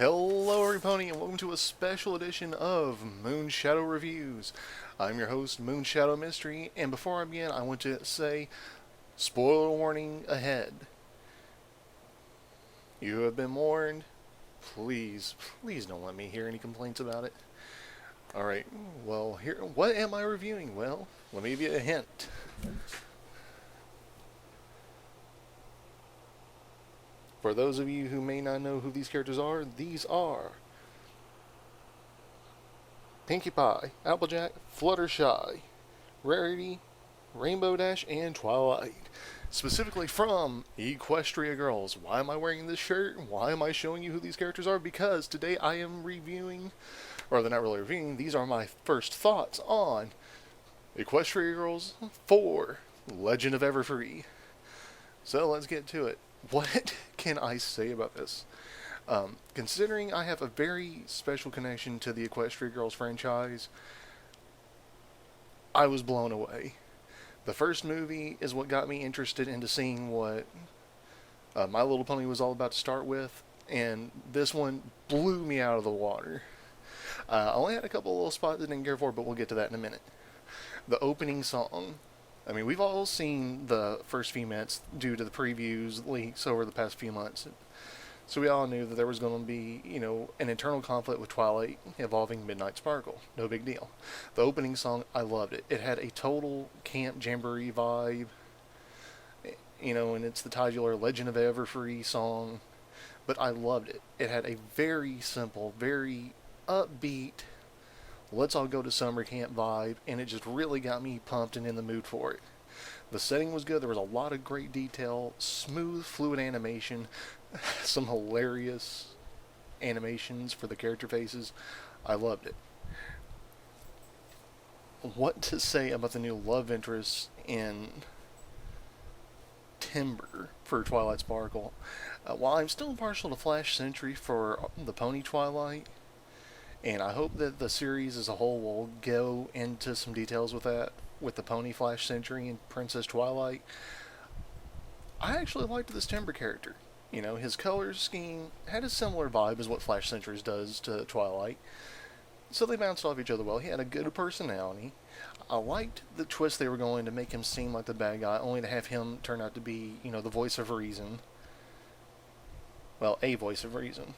Hello everybody and welcome to a special edition of Moonshadow Reviews. I'm your host, Moonshadow Mystery, and before I begin I want to say, spoiler warning ahead. You have been warned. Please don't let me hear any complaints about it. Alright, well, here, what am I reviewing? Well, let me give you a hint. For those of you who may not know who these characters are Pinkie Pie, Applejack, Fluttershy, Rarity, Rainbow Dash, and Twilight. Specifically from Equestria Girls. Why am I wearing this shirt? Why am I showing you who these characters are? Because today I am reviewing, or they're not really reviewing, these are my first thoughts on Equestria Girls 4, Legend of Everfree. So let's get to it. What can I say about this? Considering I have a very special connection to the Equestria Girls franchise, I was blown away. The first movie is what got me interested into seeing what My Little Pony was all about to start with, and this one blew me out of the water. I only had a couple of little spots I didn't care for, but we'll get to that in a minute. The opening song. I mean, we've all seen the first few minutes due to the previews leaks over the past few months. So we all knew that there was going to be, an internal conflict with Twilight involving Midnight Sparkle. No big deal. The opening song, I loved it. It had a total Camp Jamboree vibe. And it's the titular Legend of Everfree song. But I loved it. It had a very simple, very upbeat, let's all go to summer camp vibe, and it just really got me pumped and in the mood for it. The setting was good. There was a lot of great detail, smooth, fluid animation, some hilarious animations for the character faces. I loved it. What to say about the new love interest in Timber for Twilight Sparkle? While I'm still partial to Flash Sentry for the Pony Twilight, and I hope that the series as a whole will go into some details with that, with the Pony Flash Sentry and Princess Twilight. I actually liked this Timber character. His color scheme had a similar vibe as what Flash Sentry's does to Twilight. So they bounced off each other well. He had a good personality. I liked the twist they were going to make him seem like the bad guy, only to have him turn out to be, the voice of reason. Well, a voice of reason.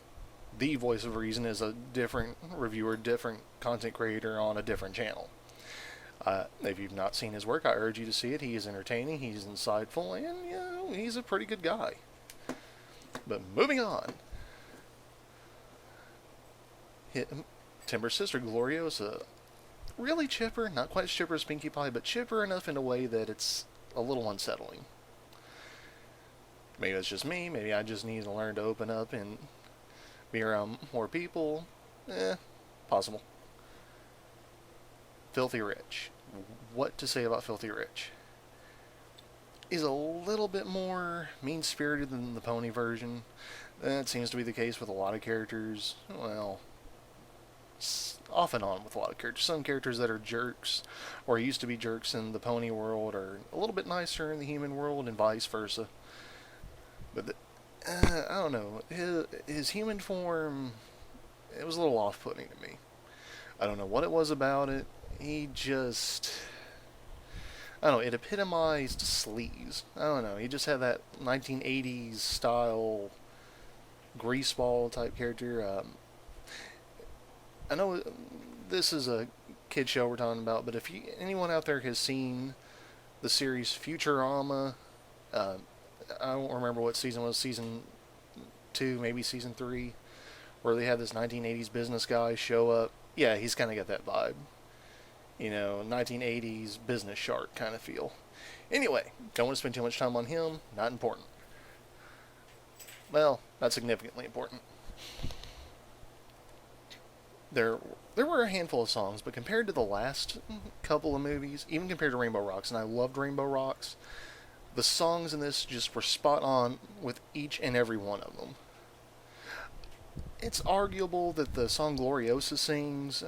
The voice of reason is a different reviewer, different content creator on a different channel. If you've not seen his work, I urge you to see it. He is entertaining, he's insightful, and he's a pretty good guy. But moving on. Timber's sister, Gloriosa, really chipper, not quite as chipper as Pinkie Pie, but chipper enough in a way that it's a little unsettling. Maybe that's just me, maybe I just need to learn to open up and be around more people. Possible. Filthy Rich. What to say about Filthy Rich? He's a little bit more mean-spirited than the pony version. That seems to be the case with a lot of characters. Well, off and on with a lot of characters. Some characters that are jerks, or used to be jerks in the pony world, are a little bit nicer in the human world, and vice versa. But I don't know. His human form, it was a little off-putting to me. I don't know what it was about it. He just, I don't know, it epitomized sleaze. I don't know. He just had that 1980s style greaseball type character. I know this is a kid show we're talking about, but if anyone out there has seen the series Futurama, I don't remember what season was, season 2, maybe season 3, where they had this 1980s business guy show up. Yeah, he's kind of got that vibe. 1980s business shark kind of feel. Anyway, don't want to spend too much time on him. Not important. Well, not significantly important. There were a handful of songs, but compared to the last couple of movies, even compared to Rainbow Rocks, and I loved Rainbow Rocks, the songs in this just were spot on with each and every one of them. It's arguable that the song Gloriosa sings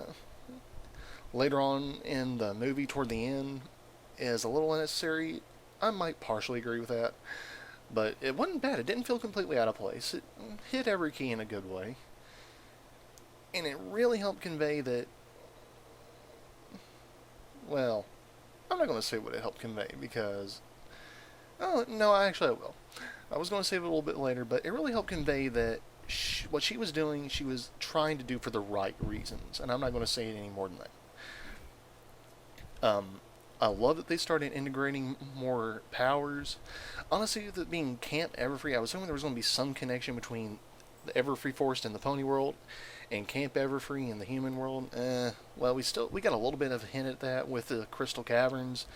later on in the movie toward the end is a little unnecessary. I might partially agree with that. But it wasn't bad. It didn't feel completely out of place. It hit every key in a good way. And it really helped convey that, well, I'm not going to say what it helped convey because, oh, no, actually I will. I was going to save it a little bit later, but it really helped convey that what she was doing, she was trying to do for the right reasons, and I'm not going to say it any more than that. I love that they started integrating more powers. Honestly, with it being Camp Everfree, I was hoping there was going to be some connection between the Everfree Forest and the Pony World, and Camp Everfree in the human world. Well, we got a little bit of a hint at that with the Crystal Caverns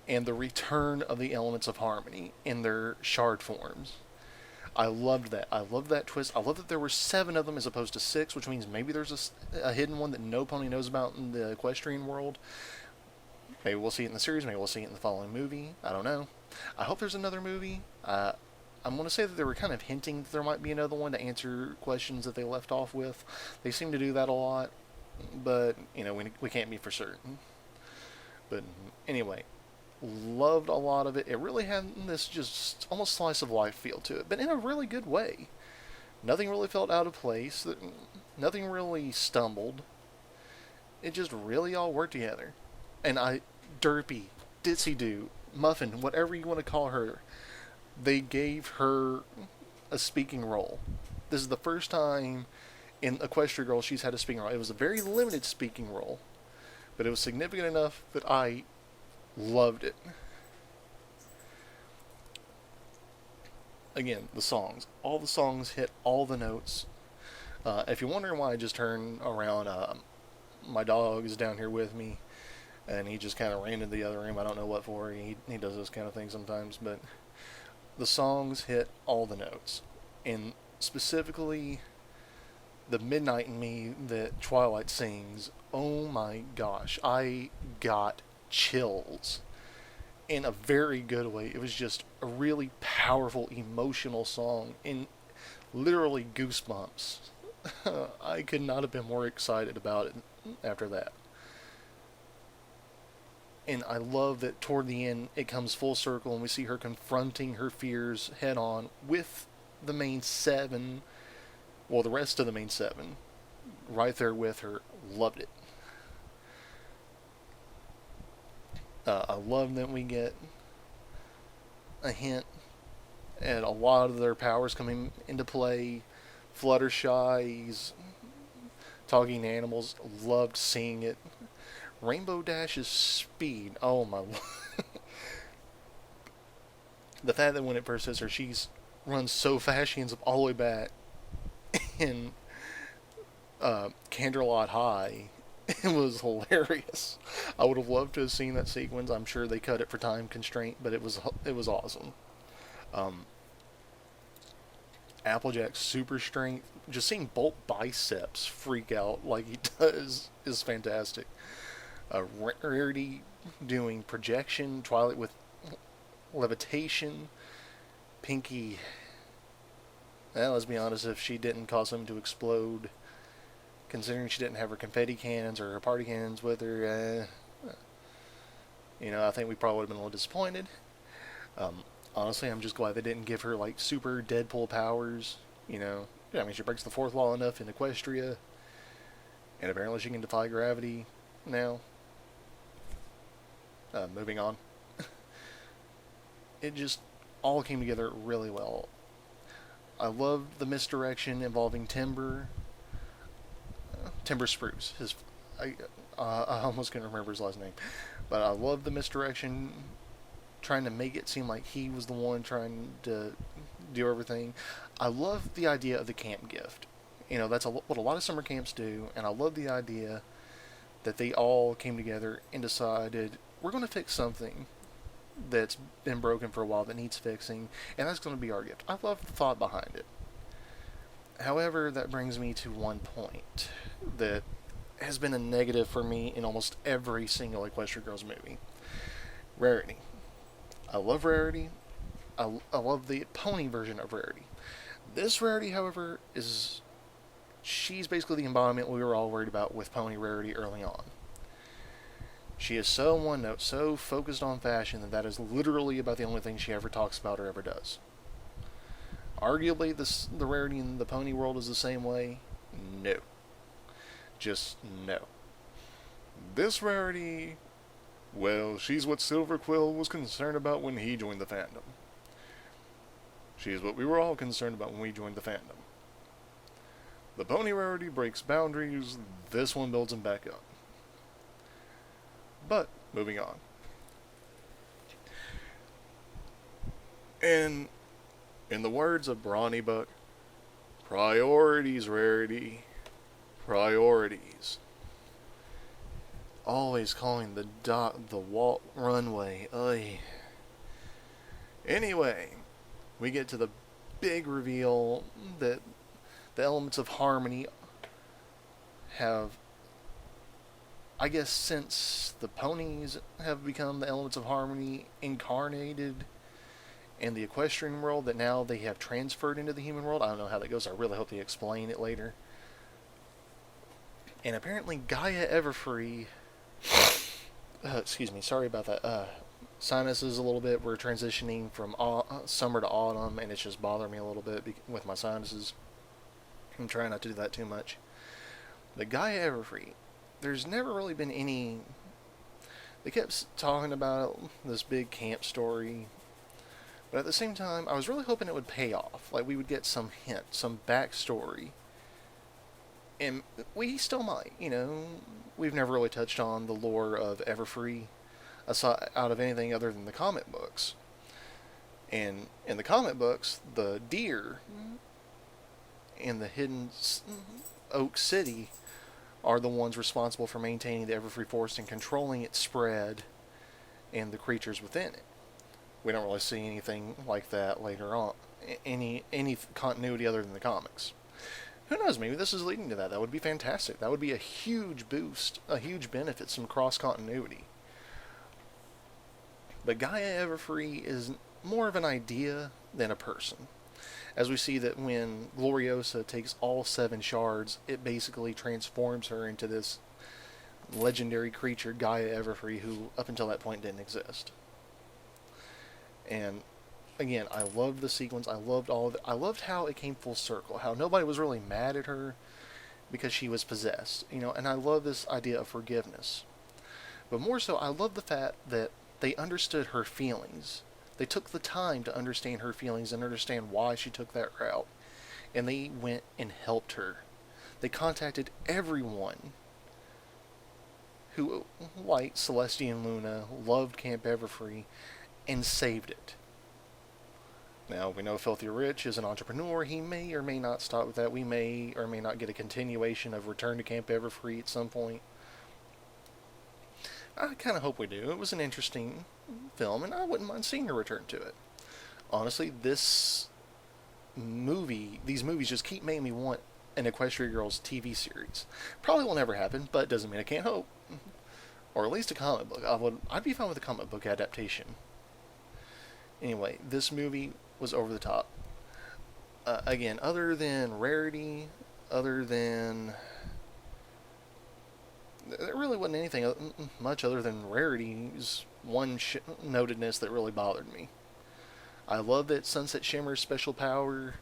and the return of the elements of harmony in their shard forms. I loved that. I loved that twist. I love that there were 7 of them as opposed to 6, which means maybe there's a hidden one that no pony knows about in the equestrian world. Maybe we'll see it in the series. Maybe we'll see it in the following movie. I don't know. I hope there's another movie. I'm going to say that they were kind of hinting that there might be another one to answer questions that they left off with. They seem to do that a lot, but we can't be for certain. But anyway, loved a lot of it. It really had this just almost slice of life feel to it, but in a really good way. Nothing really felt out of place. Nothing really stumbled. It just really all worked together. And Derpy, Ditsy Doo, Muffin, whatever you want to call her, they gave her a speaking role. This is the first time in Equestria Girl she's had a speaking role. It was a very limited speaking role, but it was significant enough that I loved it. Again, the songs. All the songs hit all the notes. If you're wondering why I just turned around, my dog is down here with me, and he just kind of ran into the other room. I don't know what for. He does this kind of thing sometimes, but the songs hit all the notes. And specifically, the Midnight in Me that Twilight sings, oh my gosh, I got chills in a very good way. It was just a really powerful, emotional song, and literally goosebumps. I could not have been more excited about it after that. And I love that toward the end it comes full circle and we see her confronting her fears head on with the main 7, well, the rest of the main 7, right there with her. Loved it. I love that we get a hint at a lot of their powers coming into play. Fluttershy's talking animals, loved seeing it. Rainbow Dash's speed, oh my lord. The fact that when it first says her, she's runs so fast she ends up all the way back in Canterlot High. It was hilarious. I would have loved to have seen that sequence. I'm sure they cut it for time constraint, but it was awesome. Applejack's super strength, just seeing Bolt biceps freak out like he does is fantastic. Rarity doing projection, Twilight with levitation, Pinky, well, let's be honest, if she didn't cause him to explode, considering she didn't have her confetti cannons or her party cannons with her, I think we probably would have been a little disappointed. Honestly, I'm just glad they didn't give her like super Deadpool powers. I mean, she breaks the 4th wall enough in Equestria, and apparently she can defy gravity now. Moving on. It just all came together really well. I loved the misdirection involving Timber Spruce. I almost couldn't remember his last name, but I loved the misdirection, trying to make it seem like he was the one trying to do everything. I love the idea of the camp gift. That's what a lot of summer camps do, and I love the idea that they all came together and decided, we're going to fix something that's been broken for a while that needs fixing, and that's going to be our gift. I love the thought behind it. However, that brings me to one point that has been a negative for me in almost every single Equestria Girls movie. Rarity. I love Rarity. I love the pony version of Rarity. This Rarity, however, she's basically the embodiment we were all worried about with Pony Rarity early on. She is so one note, so focused on fashion that is literally about the only thing she ever talks about or ever does. Arguably, the Rarity in the pony world is the same way. No. Just no. This rarity, well, she's what Silver Quill was concerned about when he joined the fandom. She's what we were all concerned about when we joined the fandom. The pony rarity breaks boundaries, this one builds them back up. But, moving on. And, in the words of Brawny Buck, priorities, rarity. Priorities. Always calling the runway. Ugh. Anyway, we get to the big reveal that the elements of harmony have, I guess, since the ponies have become the elements of harmony incarnated in the equestrian world, that now they have transferred into the human world. I don't know how that goes. I really hope they explain it later. And apparently Gaia Everfree, excuse me, sorry about that, sinuses a little bit. We're transitioning from summer to autumn, and it's just bothering me a little bit with my sinuses. I'm trying not to do that too much. But Gaia Everfree, there's never really been any... They kept talking about this big camp story, but at the same time, I was really hoping it would pay off. Like, we would get some hint, some backstory. And we still might, you know. We've never really touched on the lore of Everfree aside, out of anything other than the comic books. And in the comic books, the deer in the hidden Oak City are the ones responsible for maintaining the Everfree forest and controlling its spread and the creatures within it. We don't really see anything like that later on, any continuity other than the comics. Who knows, maybe this is leading to that. That would be fantastic. That would be a huge boost, a huge benefit, some cross-continuity. But Gaia Everfree is more of an idea than a person. As we see that when Gloriosa takes all 7 shards, it basically transforms her into this legendary creature, Gaia Everfree, who up until that point didn't exist. And again, I loved the sequence. I loved all of it. I loved how it came full circle. How nobody was really mad at her because she was possessed. You know, and I love this idea of forgiveness. But more so, I love the fact that they understood her feelings. They took the time to understand her feelings and understand why she took that route. And they went and helped her. They contacted everyone who, like Celestia and Luna, loved Camp Everfree and saved it. Now, we know Filthy Rich is an entrepreneur. He may or may not stop with that. We may or may not get a continuation of Return to Camp Everfree at some point. I kind of hope we do. It was an interesting film, and I wouldn't mind seeing a return to it. Honestly, these movies just keep making me want an Equestria Girls TV series. Probably will never happen, but doesn't mean I can't hope. Or at least a comic book. I'd be fine with a comic book adaptation. Anyway, this movie was over the top. Again, other than rarity, other than... There really wasn't anything much other than rarity's one notedness that really bothered me. I love that Sunset Shimmer's special power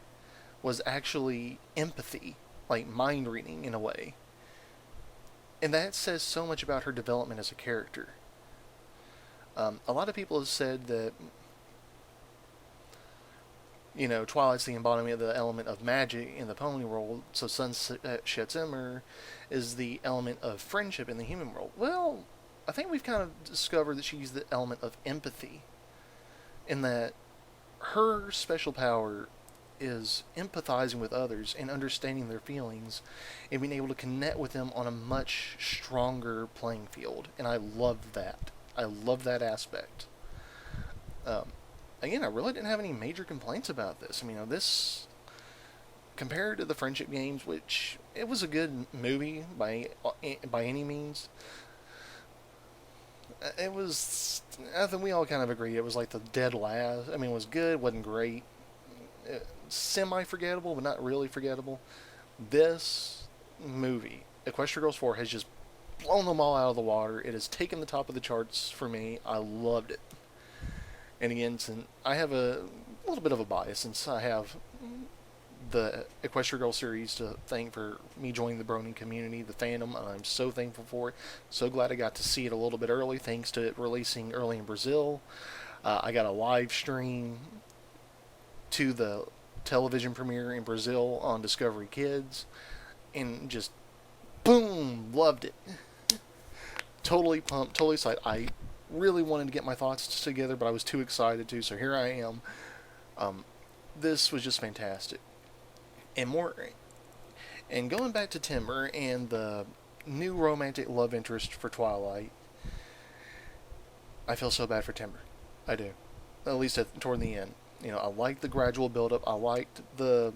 was actually empathy, like mind reading in a way. And that says so much about her development as a character. A lot of people have said that, you know, Twilight's the embodiment of the element of magic in the pony world, so Sunset Shimmer is the element of friendship in the human world. Well, I think we've kind of discovered that she's the element of empathy, in that her special power is empathizing with others and understanding their feelings and being able to connect with them on a much stronger playing field. And I love that. I love that aspect. Again, I really didn't have any major complaints about this. I mean, this, compared to the Friendship Games, which it was a good movie by any means, it was, I think we all kind of agreed it was like the dead last. I mean, it was good, wasn't great, semi-forgettable, but not really forgettable. This movie, Equestria Girls 4, has just blown them all out of the water. It has taken the top of the charts for me. I loved it. And again, since I have a little bit of a bias, since I have the Equestria Girl series to thank for me joining the Brony community, the fandom, and I'm so thankful for it. So glad I got to see it a little bit early, thanks to it releasing early in Brazil. I got a live stream to the television premiere in Brazil on Discovery Kids, and just boom, loved it. Totally pumped, totally excited. I really wanted to get my thoughts together, but I was too excited to, so here I am. This was just fantastic. And more, and going back to Timber and the new romantic love interest for Twilight, I feel so bad for Timber. I do. At least toward the end. I liked the gradual build-up. I liked that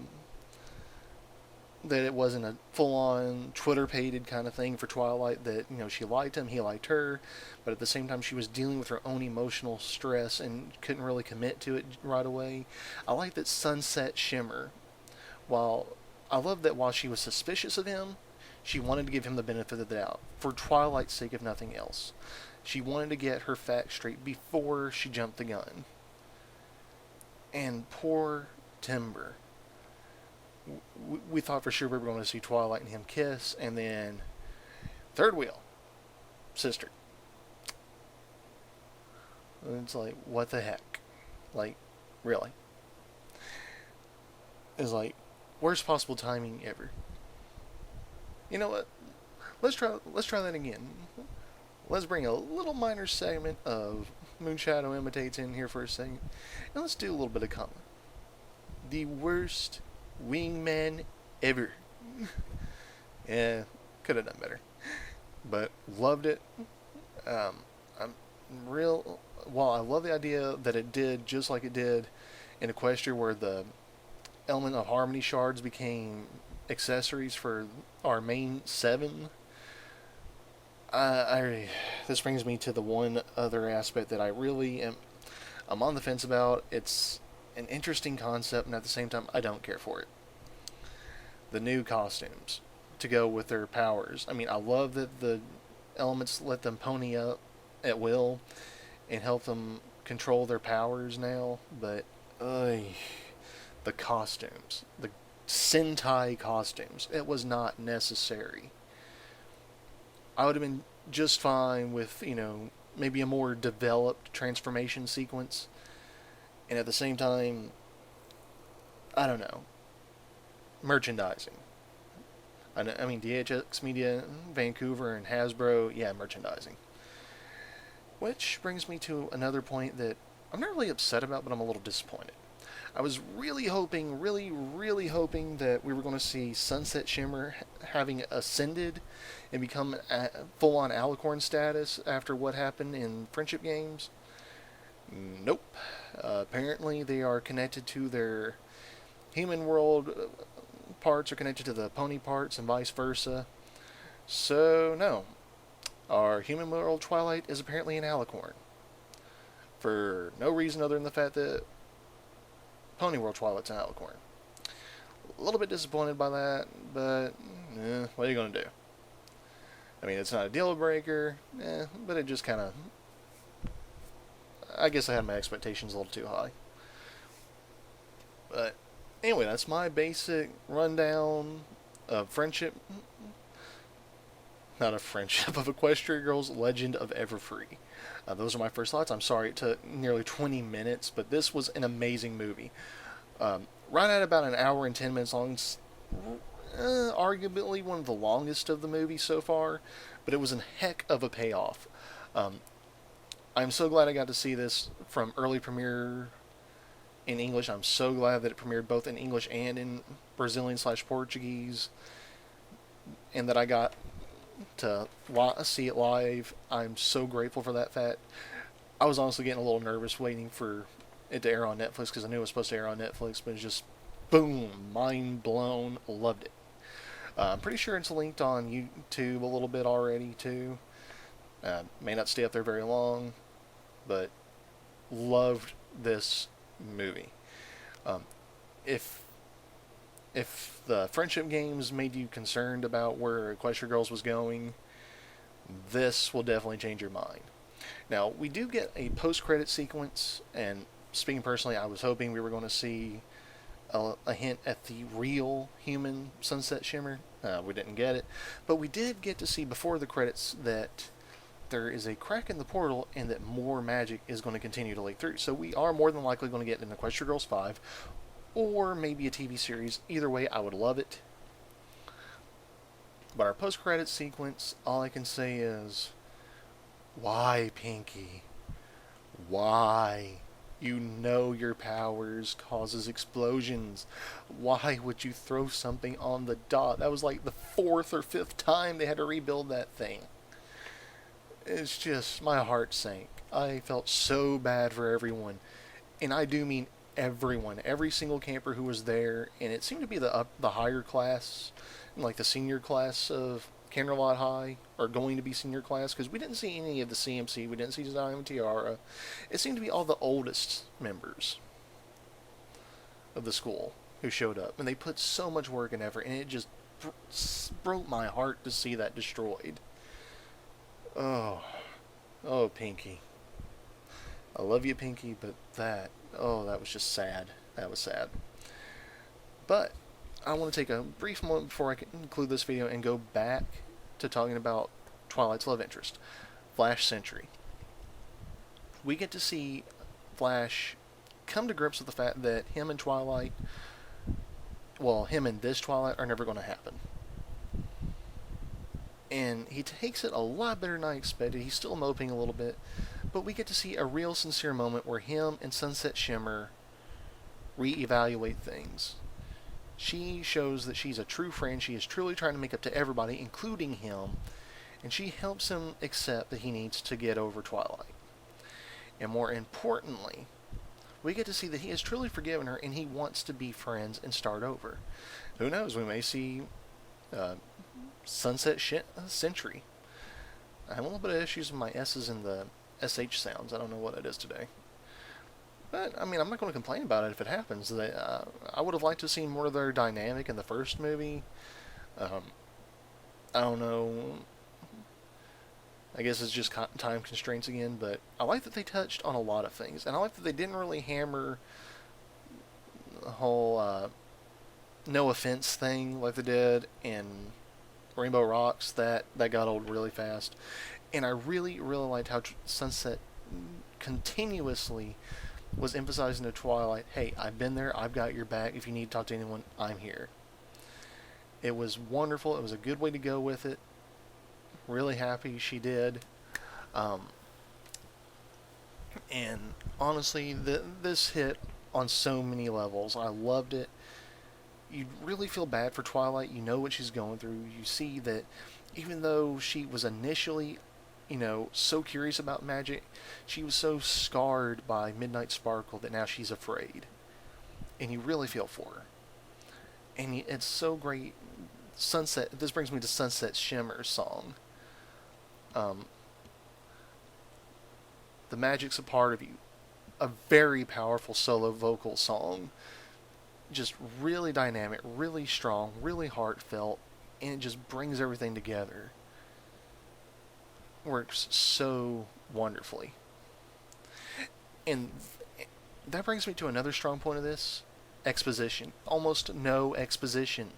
it wasn't a full-on Twitter-pated kind of thing for Twilight, that, she liked him, he liked her, but at the same time she was dealing with her own emotional stress and couldn't really commit to it right away. I liked that Sunset Shimmer, I love that while she was suspicious of him, she wanted to give him the benefit of the doubt, for Twilight's sake if nothing else. She wanted to get her facts straight before she jumped the gun. And poor Timber. We thought for sure we were going to see Twilight and him kiss, and then third wheel, sister. And it's like, what the heck? Like, really? It's like, worst possible timing ever. You know what? Let's try that again. Let's bring a little minor segment of Moonshadow Imitates in here for a second, and let's do a little bit of comment. The worst wingman ever. Yeah, could have done better, but loved it. I'm real. While I love the idea that it did just like it did in Equestria, where the element of harmony shards became accessories for our main 7. This brings me to the one other aspect that I really I'm on the fence about. It's an interesting concept, and at the same time, I don't care for it. The new costumes to go with their powers. I mean, I love that the elements let them pony up at will and help them control their powers now, but the costumes, the Sentai costumes, it was not necessary. I would have been just fine with, maybe a more developed transformation sequence. And at the same time, I don't know, merchandising. I mean, DHX Media, Vancouver, and Hasbro, yeah, merchandising. Which brings me to another point that I'm not really upset about, but I'm a little disappointed. I was really hoping that we were going to see Sunset Shimmer having ascended and become full-on Alicorn status after what happened in Friendship Games. Nope. Apparently they are connected to their human world parts are connected to the pony parts and vice versa. So, no. Our human world Twilight is apparently an Alicorn. For no reason other than the fact that Pony World Twilight's an Alicorn. A little bit disappointed by that, but what are you going to do? I mean, it's not a deal breaker, but it just kind of... I guess I had my expectations a little too high. But anyway, that's my basic rundown of Friendship... Not of Friendship, of Equestria Girls Legend of Everfree. Those are my first thoughts. I'm sorry it took nearly 20 minutes, but this was an amazing movie. Right at about an hour and 10 minutes long, arguably one of the longest of the movies so far, but it was a heck of a payoff. I'm so glad I got to see this from early premiere in English. I'm so glad that it premiered both in English and in Brazilian/Portuguese, and that I got to see it live. I'm so grateful for that fact. I was honestly getting a little nervous waiting for it to air on Netflix, because I knew it was supposed to air on Netflix, but it's just boom, mind blown. Loved it. I'm pretty sure it's linked on YouTube a little bit already too. May not stay up there very long, but loved this movie. If the Friendship Games made you concerned about where Equestria Girls was going, this will definitely change your mind. Now, we do get a post-credit sequence, and speaking personally, I was hoping we were going to see a hint at the real human Sunset Shimmer. We didn't get it, but we did get to see before the credits that there is a crack in the portal and that more magic is going to continue to leak through. So we are more than likely going to get an Equestria Girls 5 or maybe a TV series. Either way, I would love it. But our post-credits sequence, all I can say is, why, Pinky? Why? You know your powers causes explosions. Why would you throw something on the dot? That was like the 4th or 5th time they had to rebuild that thing. It's just, my heart sank. I felt so bad for everyone. And I do mean everyone. Every single camper who was there. And it seemed to be the higher class, like the senior class of Candlelight High, are going to be senior class, because we didn't see any of the CMC, we didn't see Zion and Tiara. It seemed to be all the oldest members of the school who showed up, and they put so much work and effort, and it just broke my heart to see that destroyed. Oh, Pinky. I love you, Pinky, but that was just sad. That was sad. But I want to take a brief moment before I conclude this video and go back to talking about Twilight's love interest, Flash Sentry. We get to see Flash come to grips with the fact that him and Twilight, well, him and this Twilight are never going to happen. And he takes it a lot better than I expected. He's still moping a little bit, but we get to see a real sincere moment where him and Sunset Shimmer reevaluate things. She shows that she's a true friend. She is truly trying to make up to everybody, including him, and she helps him accept that he needs to get over Twilight. And more importantly, we get to see that he has truly forgiven her and he wants to be friends and start over. Who knows, we may see Sunset Sentry. I have a little bit of issues with my S's and the SH sounds. I don't know what it is today. But, I mean, I'm not going to complain about it if it happens. I would have liked to have seen more of their dynamic in the first movie. I don't know. I guess it's just time constraints again, but I like that they touched on a lot of things. And I like that they didn't really hammer the whole no offense thing like they did in Rainbow Rocks. That got old really fast. And I really, really liked how Sunset continuously was emphasizing to Twilight, hey, I've been there, I've got your back, if you need to talk to anyone, I'm here. It was wonderful, it was a good way to go with it. Really happy she did. And honestly, this hit on so many levels. I loved it. You really feel bad for Twilight, you know what she's going through. You see that even though she was initially so curious about magic, she was so scarred by Midnight Sparkle that now she's afraid. And you really feel for her. And it's so great. This brings me to Sunset Shimmer's song. The magic's a part of you. A very powerful solo vocal song. Just really dynamic, really strong, really heartfelt, and it just brings everything together. Works so wonderfully. And that brings me to another strong point of this. Exposition. Almost no exposition.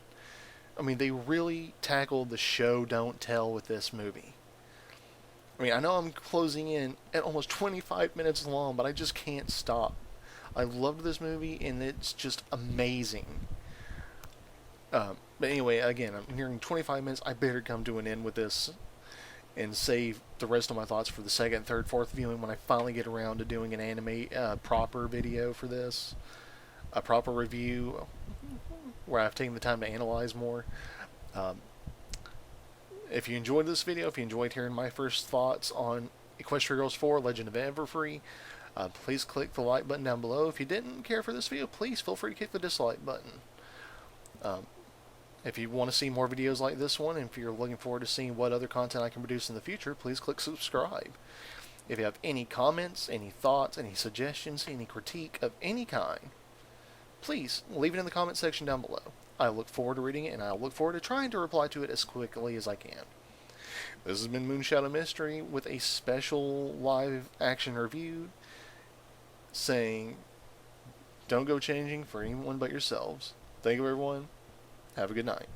I mean, they really tackled the show don't tell with this movie. I mean, I know I'm closing in at almost 25 minutes long, but I just can't stop. I loved this movie, and it's just amazing. But anyway, again, I'm nearing 25 minutes. I better come to an end with this and save the rest of my thoughts for the second, third, fourth viewing when I finally get around to doing an anime proper video for this. A proper review where I've taken the time to analyze more. If you enjoyed this video, if you enjoyed hearing my first thoughts on Equestria Girls 4 Legend of Everfree, please click the like button down below. If you didn't care for this video, please feel free to click the dislike button. If you want to see more videos like this one, and if you're looking forward to seeing what other content I can produce in the future, please click subscribe. If you have any comments, any thoughts, any suggestions, any critique of any kind, please leave it in the comment section down below. I look forward to reading it, and I look forward to trying to reply to it as quickly as I can. This has been Moonshadow Mystery with a special live action review saying Don't go changing for anyone but yourselves. Thank you, everyone. Have a good night.